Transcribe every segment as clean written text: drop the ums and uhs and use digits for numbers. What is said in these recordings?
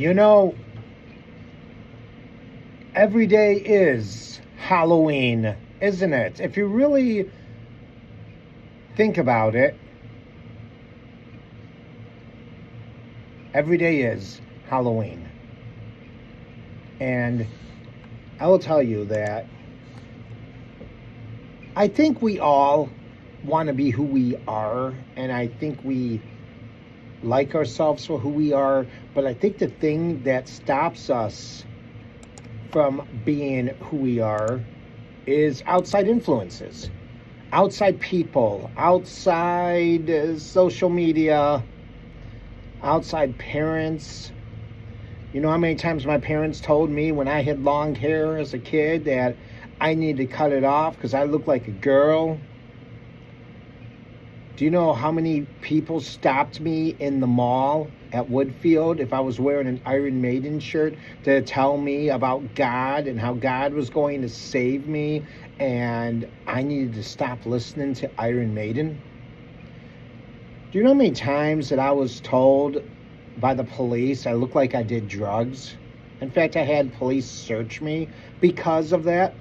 You know, every day is Halloween, isn't it? If you really think about it, every day is Halloween. And I will tell you that I think we all want to be who we are, and I think we like ourselves for who we are, but I think the thing that stops us from being who we are is outside influences, outside people, outside social media, outside parents. You know how many times my parents told me when I had long hair as a kid that I needed to cut it off because I looked like a girl? Do you know how many people stopped me in the mall at Woodfield if I was wearing an Iron Maiden shirt to tell me about God and how God was going to save me and I needed to stop listening to Iron Maiden? Do you know how many times that I was told by the police I looked like I did drugs? In fact, I had police search me because of that.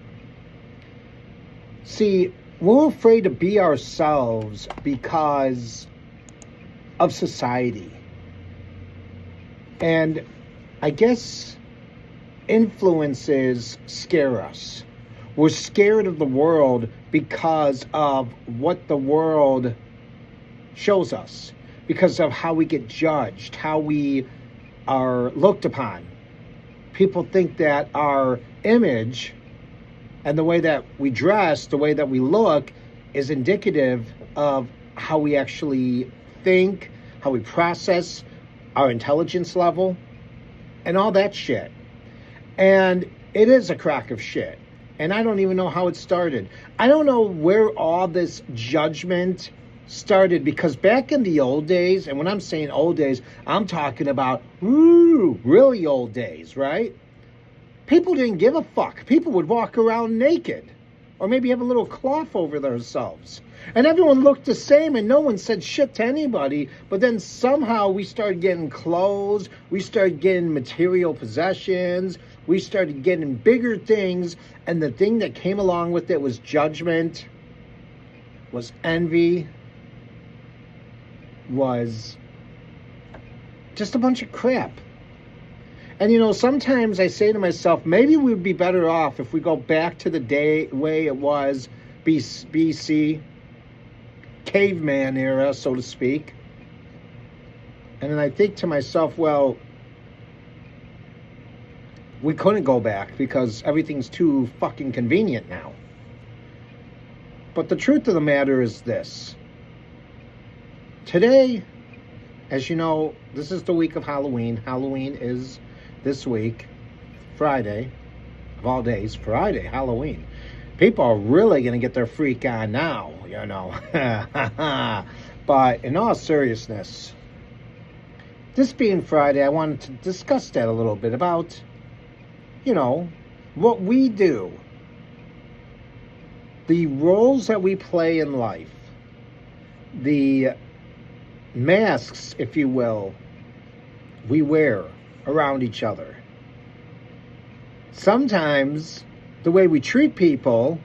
See, we're afraid to be ourselves because of society. And I guess influences scare us. We're scared of the world because of what the world shows us, because of how we get judged, how we are looked upon. People think that our image and the way that we dress, the way that we look, is indicative of how we actually think, how we process our intelligence level, and all that shit. And it is a crock of shit. And I don't even know how it started. I don't know where all this judgment started, because back in the old days, and when I'm saying old days, I'm talking about really old days, right? People didn't give a fuck. People would walk around naked or maybe have a little cloth over themselves. And everyone looked the same and no one said shit to anybody. But then somehow we started getting clothes. We started getting material possessions. We started getting bigger things. And the thing that came along with it was judgment, was envy, was just a bunch of crap. And, you know, sometimes I say to myself, maybe we'd be better off if we go back to the way it was, BC, caveman era, so to speak. And then I think to myself, well, we couldn't go back because everything's too fucking convenient now. But the truth of the matter is this. Today, as you know, this is the week of Halloween. Halloween is this week, Friday, of all days, Friday, Halloween. People are really going to get their freak on now, you know. But in all seriousness, this being Friday, I wanted to discuss that a little bit about, you know, what we do, the roles that we play in life, the masks, if you will, we wear around each other. Sometimes the way we treat people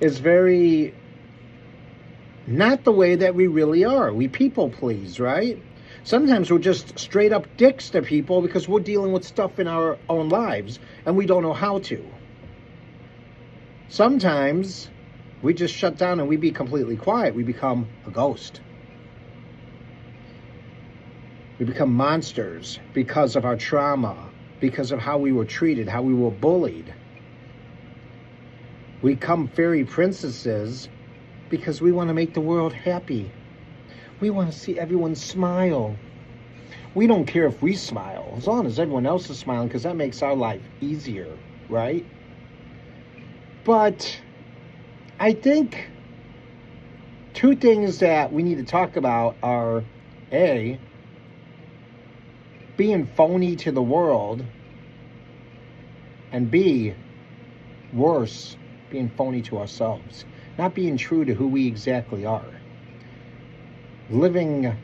is very not the way that we really are. We people please, right? Sometimes we're just straight up dicks to people because we're dealing with stuff in our own lives and we don't know how to. Sometimes we just shut down and we be completely quiet. We become a ghost. We become monsters because of our trauma, because of how we were treated, how we were bullied. We become fairy princesses because we want to make the world happy. We want to see everyone smile. We don't care if we smile, as long as everyone else is smiling, because that makes our life easier, right? But I think two things that we need to talk about are, A, being phony to the world, and B, worse, being phony to ourselves. Not being true to who we exactly are. Living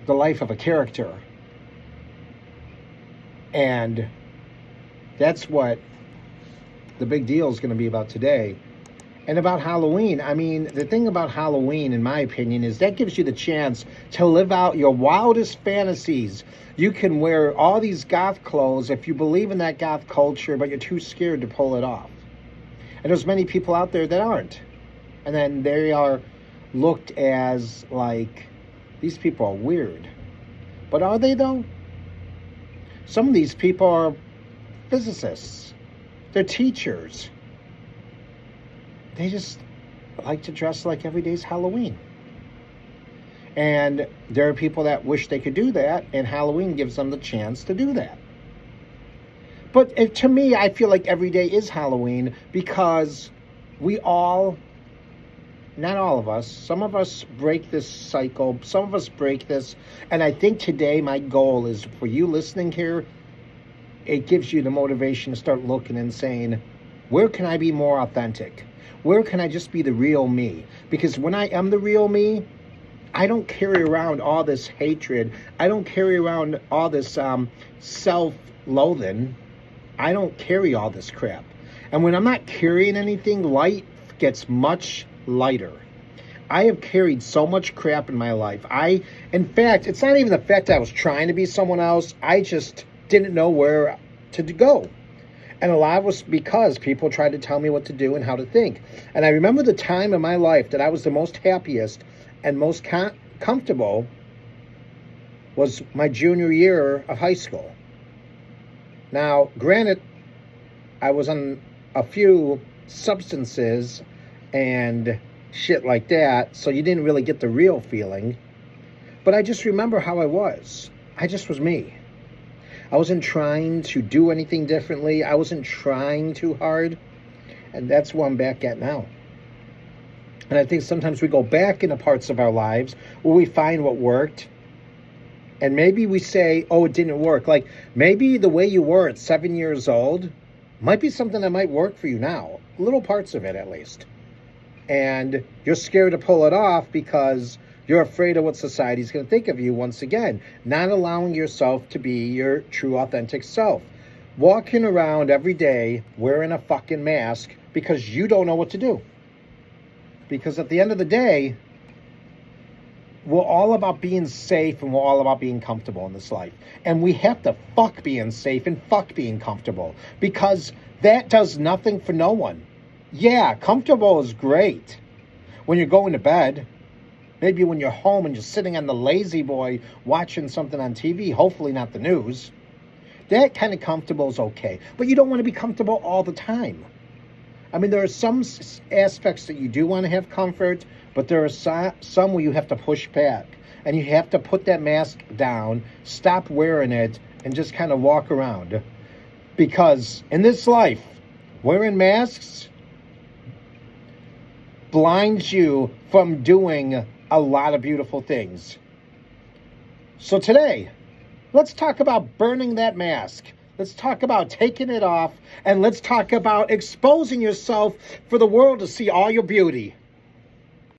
the life of a character And that's what the big deal is going to be about today. And about Halloween, I mean, the thing about Halloween, in my opinion, is that gives you the chance to live out your wildest fantasies. You can wear all these goth clothes if you believe in that goth culture, but you're too scared to pull it off. And there's many people out there that aren't. And then they are looked as like, these people are weird. But are they, though? Some of these people are physicists. They're teachers. They just like to dress like every day's Halloween. And there are people that wish they could do that, and Halloween gives them the chance to do that. But to me, I feel like every day is Halloween because we all, not all of us, some of us break this cycle, some of us break this, and I think today my goal is for you listening here, it gives you the motivation to start looking and saying, where can I be more authentic? Where can I just be the real me? Because when I am the real me, I don't carry around all this hatred. I don't carry around all this self-loathing. I don't carry all this crap. And when I'm not carrying anything, life gets much lighter. I have carried so much crap in my life. In fact, it's not even the fact that I was trying to be someone else. I just didn't know where to go. And a lot was because people tried to tell me what to do and how to think. And I remember the time in my life that I was the most happiest and most comfortable was my junior year of high school. Now, granted, I was on a few substances and shit like that, so you didn't really get the real feeling. But I just remember how I was. I just was me. I wasn't trying to do anything differently. I wasn't trying too hard. And that's where I'm back at now. And I think sometimes we go back into parts of our lives where we find what worked. And maybe we say, oh, it didn't work. Like maybe the way you were at 7 years old might be something that might work for you now. Little parts of it, at least. And you're scared to pull it off because you're afraid of what society's going to think of you once again. Not allowing yourself to be your true, authentic self. Walking around every day wearing a fucking mask because you don't know what to do. Because at the end of the day, we're all about being safe and we're all about being comfortable in this life. And we have to fuck being safe and fuck being comfortable. Because that does nothing for no one. Yeah, comfortable is great. When you're going to bed, maybe when you're home and you're sitting on the lazy boy watching something on TV, hopefully not the news. That kind of comfortable is okay. But you don't want to be comfortable all the time. I mean, there are some aspects that you do want to have comfort, but there are some where you have to push back. And you have to put that mask down, stop wearing it, and just kind of walk around. Because in this life, wearing masks blinds you from doing a lot of beautiful things. So today, let's talk about burning that mask. Let's talk about taking it off, and let's talk about exposing yourself for the world to see all your beauty.